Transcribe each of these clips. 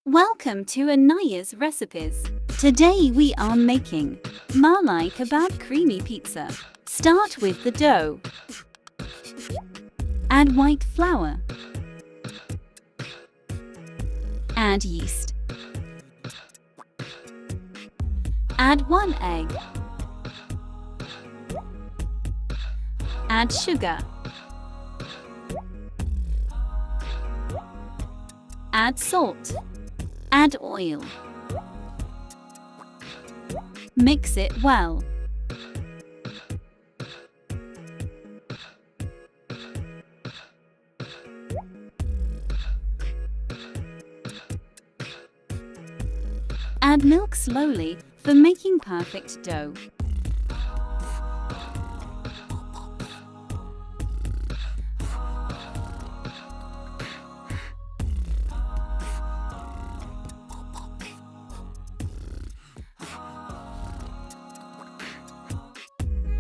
Welcome to Anaya's Recipes. Today we are making Malai Kabab Creamy Pizza. Start with the dough. Add white flour. Add yeast. Add 1 egg. Add sugar. Add salt. Add oil. Mix it well. Add milk slowly for making perfect dough.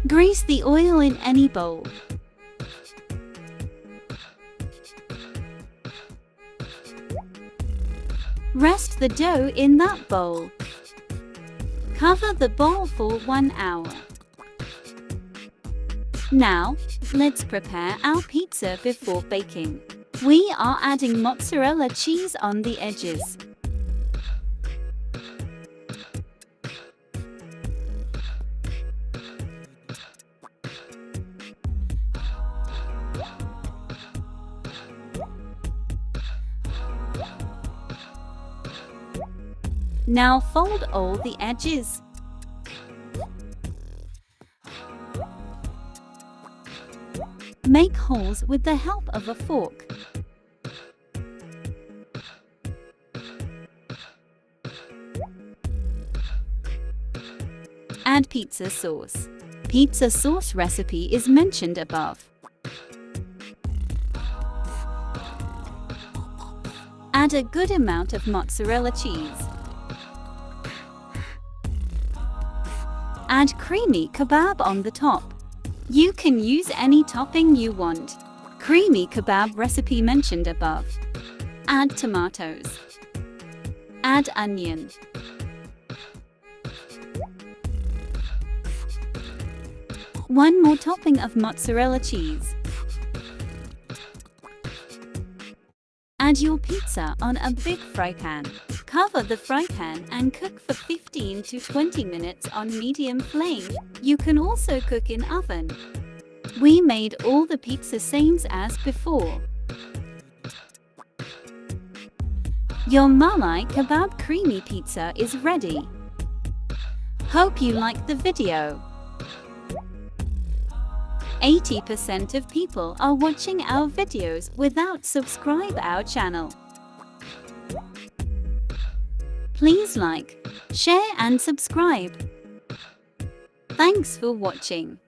Grease the oil in any bowl. Rest the dough in that bowl. Cover the bowl for 1 hour. Now, let's prepare our pizza before baking. We are adding mozzarella cheese on the edges. Now fold all the edges. Make holes with the help of a fork. Add pizza sauce. Pizza sauce recipe is mentioned above. Add a good amount of mozzarella cheese. Add creamy kebab on the top. You can use any topping you want. Creamy kebab recipe mentioned above. Add tomatoes. Add onion. One more topping of mozzarella cheese. Add your pizza on a big fry pan. Cover the fry pan and cook for 15 to 20 minutes on medium flame. You can also cook in oven. We made all the pizza same as before. Your Malai Kabab Creamy Pizza is ready. Hope you liked the video. 80% of people are watching our videos without subscribe our channel. Please like, share and subscribe. Thanks for watching.